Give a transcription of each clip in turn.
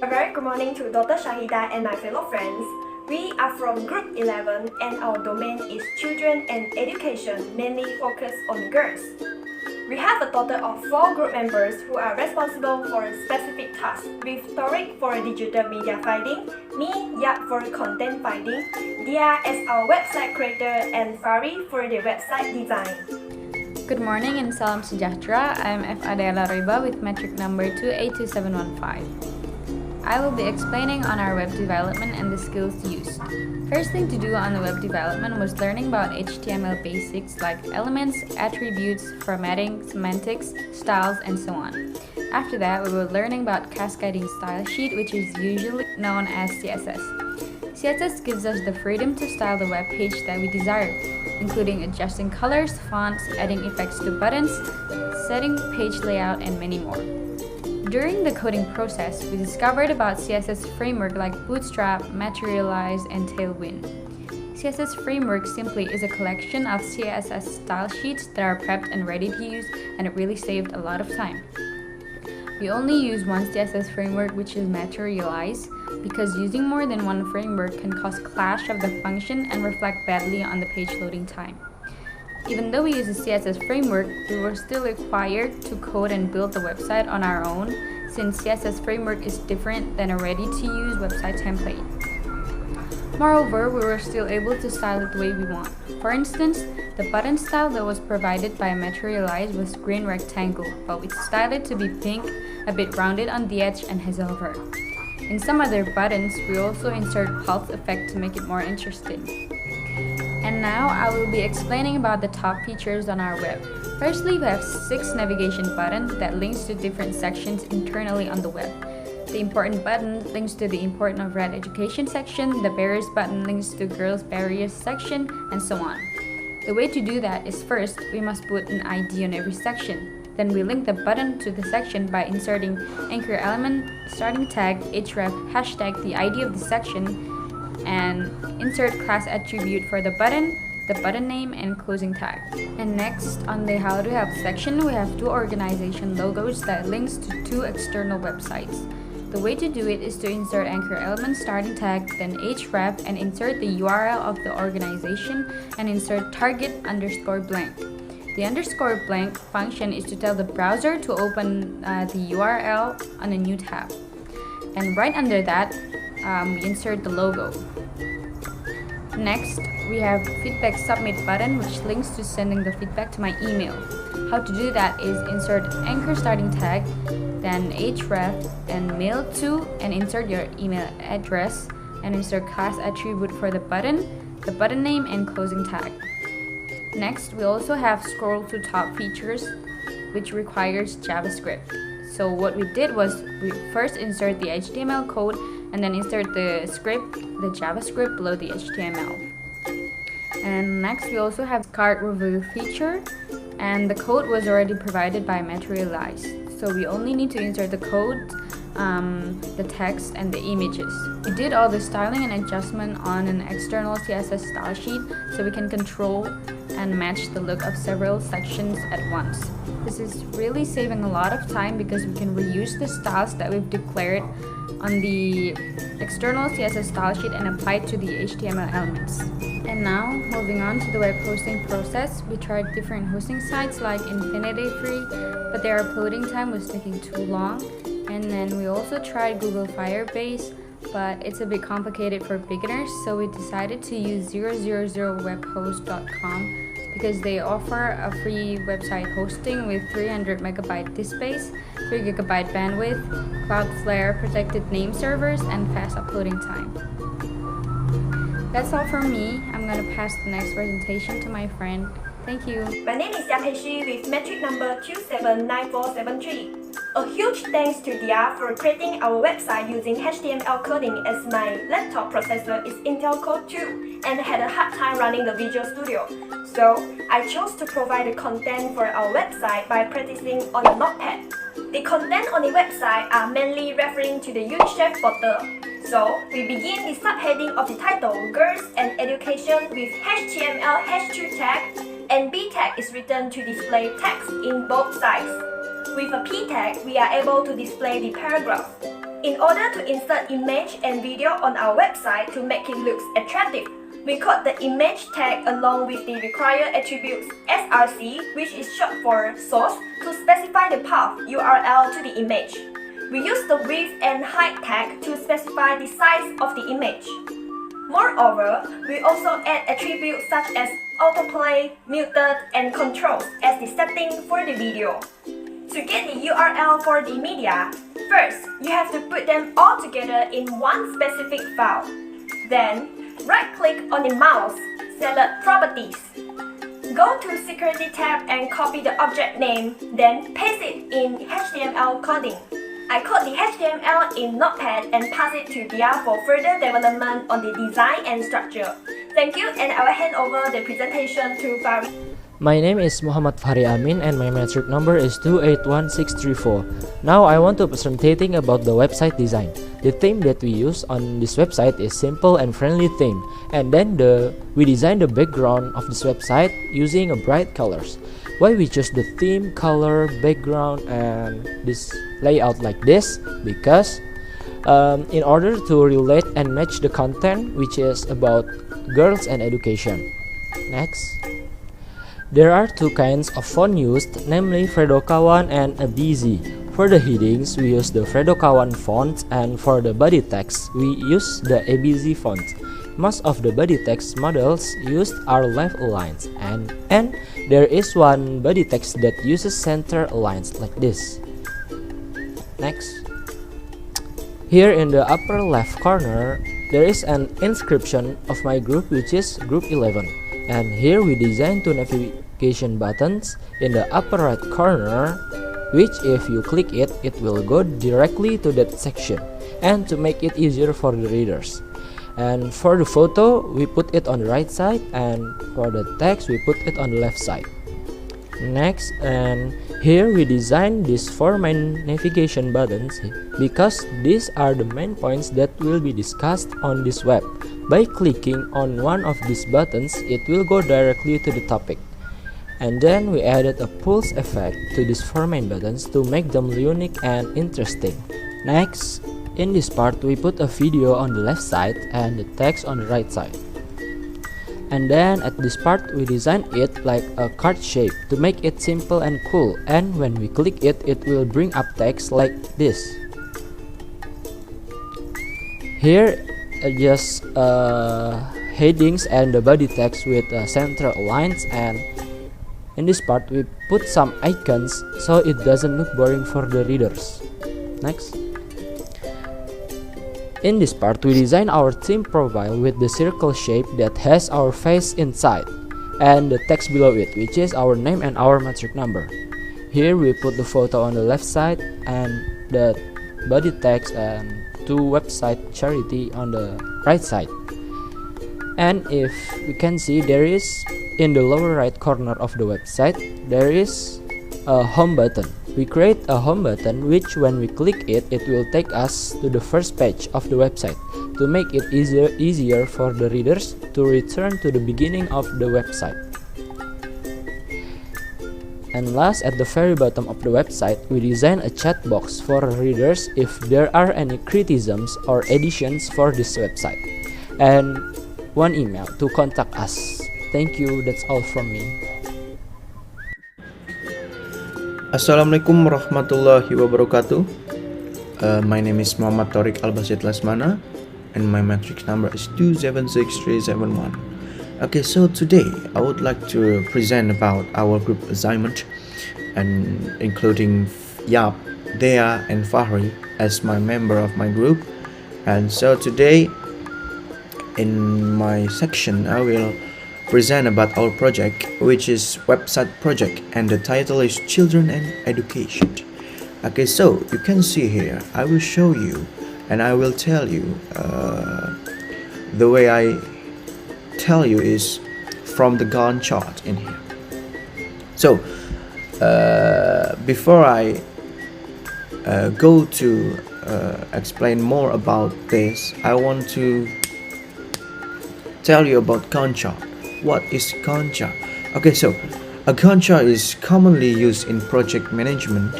A very good morning to Dr. Sharhida and my fellow friends. We are from Group 11 and our domain is Children and Education, mainly focused on girls. We have a total of 4 group members who are responsible for a specific task, with Thoriq for digital media finding, me, Yap for content finding, Dhea as our website creator, and Fahri for the website design. Good morning and salam sejahtera. I am A Dhea La Roiba with metric number 282715. I will be explaining on our web development and the skills used. First thing to do on the web development was learning about HTML basics like elements, attributes, formatting, semantics, styles, and so on. After that, we were learning about cascading style sheet, which is usually known as CSS. CSS gives us the freedom to style the web page that we desire, including adjusting colors, fonts, adding effects to buttons, setting page layout, and many more. During the coding process, we discovered about CSS framework like Bootstrap, Materialize, and Tailwind. CSS framework simply is a collection of CSS style sheets that are prepped and ready to use, and it really saved a lot of time. We only use one CSS framework, which is Materialize, because using more than one framework can cause clash of the function and reflect badly on the page loading time. Even though we use a CSS framework, we were still required to code and build the website on our own, since CSS framework is different than a ready-to-use website template. Moreover, we were still able to style it the way we want. For instance, the button style that was provided by Materialize was green rectangle, but we styled it to be pink, a bit rounded on the edge, and has a hover. In some other buttons, we also insert pulse effect to make it more interesting. And now I will be explaining about the top features on our web. Firstly, we have 6 navigation buttons that links to different sections internally on the web. The important button links to the important of red education section, the barriers button links to girls barriers section, and so on. The way to do that is first, we must put an ID on every section. Then we link the button to the section by inserting anchor element, starting tag, href, hashtag the ID of the section, and insert class attribute for the button name, and closing tag. And next, on the How to Help section, we have 2 organization logos that links to 2 external websites. The way to do it is to insert anchor element starting tag, then href, and insert the URL of the organization, and insert target _ blank. The _ blank function is to tell the browser to open the URL on a new tab. And right under that, we insert the logo. Next, we have feedback submit button, which links to sending the feedback to my email. How to do that is insert anchor starting tag, then href and mail to, and insert your email address, and insert class attribute for the button name, and closing tag. Next, we also have scroll to top features, which requires JavaScript. So what we did was we first insert the HTML code and then insert the JavaScript below the HTML. And next we also have card review feature, and the code was already provided by Materialize. So we only need to insert the code, the text, and the images. We did all the styling and adjustment on an external CSS style sheet, so we can control and match the look of several sections at once. This is really saving a lot of time because we can reuse the styles that we've declared on the external CSS style sheet and apply it to the HTML elements. And now, moving on to the web hosting process, we tried different hosting sites like Infinity Free, but their uploading time was taking too long. And then we also tried Google Firebase, but it's a bit complicated for beginners, so we decided to use 000webhost.com because they offer a free website hosting with 300 megabyte disk space, 3 gigabyte bandwidth, Cloudflare protected name servers, and fast uploading time. That's all from me. I'm gonna pass the next presentation to my friend. Thank you. My name is Yap Pei Shi with metric number 279473. A huge thanks to Dhea for creating our website using HTML coding, as my laptop processor is Intel Core 2 and had a hard time running the Visual Studio. So I chose to provide the content for our website by practicing on a notepad. The content on the website are mainly referring to the UNICEF portal. So we begin the subheading of the title, Girls and Education, with HTML H2 tag, and B tag is written to display text in both sides. With a P tag, we are able to display the paragraph. In order to insert image and video on our website to make it look attractive, we code the image tag along with the required attributes src, which is short for source, to specify the path URL to the image. We use the width and height tag to specify the size of the image. Moreover, we also add attributes such as autoplay, muted, and controls as the setting for the video. To get the URL for the media, first, you have to put them all together in one specific file. Then, right-click on the mouse, select Properties. Go to Security tab and copy the object name, then paste it in HTML coding. I code the HTML in Notepad and pass it to Dhea for further development on the design and structure. Thank you, and I will hand over the presentation to Fahri. My name is Muhmmad Fahri Amin and my metric number is 281634. Now I want to presenting about the website design. The theme that we use on this website is simple and friendly theme, and then we design the background of this website using a bright colors. Why we choose the theme, color, background, and this layout like this? Because in order to relate and match the content which is about girls and education. Next. There are two kinds of font used, namely Fredokawan and Abizi. For the headings, we use the Fredokawan font, and for the body text, we use the Abizi font. Most of the body text models used are left aligned, and there is one body text that uses center aligned like this. Next. Here in the upper left corner, there is an inscription of my group, which is group 11. And here we design two navigation buttons in the upper right corner, which if you click it, it will go directly to that section, and to make it easier for the readers. And for the photo, we put it on the right side, and for the text, we put it on the left side. Next, and here we design these four main navigation buttons because these are the main points that will be discussed on this web. By clicking on one of these buttons, it will go directly to the topic. And then we added a pulse effect to these four main buttons to make them unique and interesting. Next, in this part we put a video on the left side and the text on the right side. And then at this part we design it like a card shape to make it simple and cool, and when we click it, it will bring up text like this. Here just headings and the body text with central lines, and in this part we put some icons so it doesn't look boring for the readers. Next. In this part we design our theme profile with the circle shape that has our face inside and the text below it, which is our name and our metric number. Here we put the photo on the left side and the body text and two website charity on the right side. And if you can see, there is in the lower right corner of the website there is a home button. We create a home button which when we click it, it will take us to the first page of the website to make it easier for the readers to return to the beginning of the website. And last, at the very bottom of the website, we design a chat box for readers if there are any criticisms or additions for this website, and one email to contact us. Thank you, that's all from me. Assalamualaikum warahmatullahi wabarakatuh. My name is Muhmmad Thoriq Albaasith Lesmana, and my matrix number is 276371. Okay, so today I would like to present about our group assignment, and including Yap, Dhea, and Fahri as my member of my group. And so today in my section I will present about our project, which is website project, and the title is Children and Education. Okay, so you can see here I will show you and I will tell you the way I tell you is from the Gantt chart in here. So before I go to explain more about this, I want to tell you about Gantt chart. What is Gantt chart? Okay, so a Gantt chart is commonly used in project management,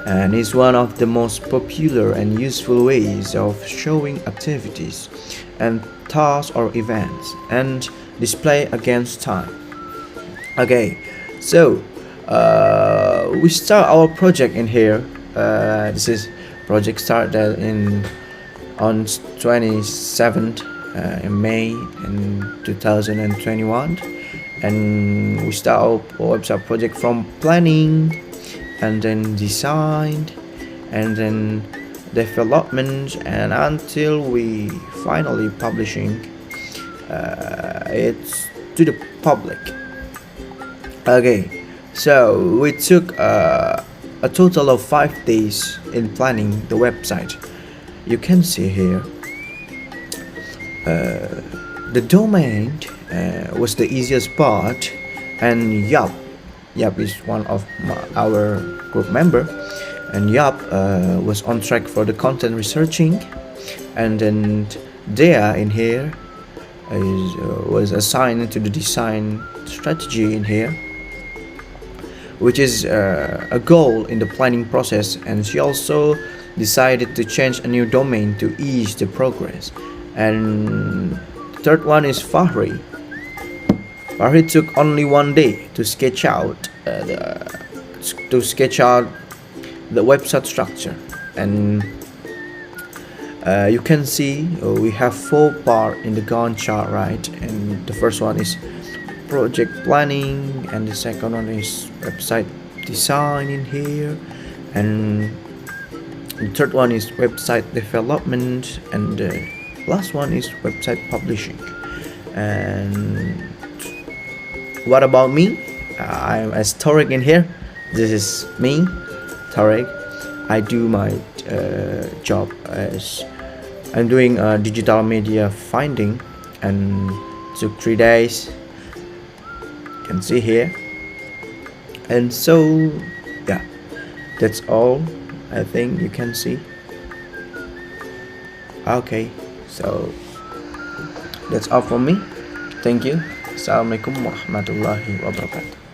and is one of the most popular and useful ways of showing activities and tasks or events and display against time. Okay, so we start our project in here. This is project started on 27th in May in 2021, and we start our website project from planning and then design and then development and until we finally publishing it to the public. Okay, so we took a total of 5 days in planning the website. You can see here the domain was the easiest part, and Yap is one of our group member, and Yap was on track for the content researching, and then Dhea in here was assigned to the design strategy in here, which is a goal in the planning process, and she also decided to change a new domain to ease the progress. And the third one is Fahri. Fahri took only 1 day to sketch out the website structure, and you can see we have 4 parts in the Gantt chart, right? And the first one is project planning, and the second one is website design in here, and the third one is website development, and the last one is website publishing. And what about me? I'm as Thoriq in here. This is me, Thoriq. I do my job as I'm doing digital media finding, and took 3 days. You can see here. And so yeah, that's all I think you can see. Okay, so that's all from me. Thank you. Assalamualaikum warahmatullahi wabarakatuh.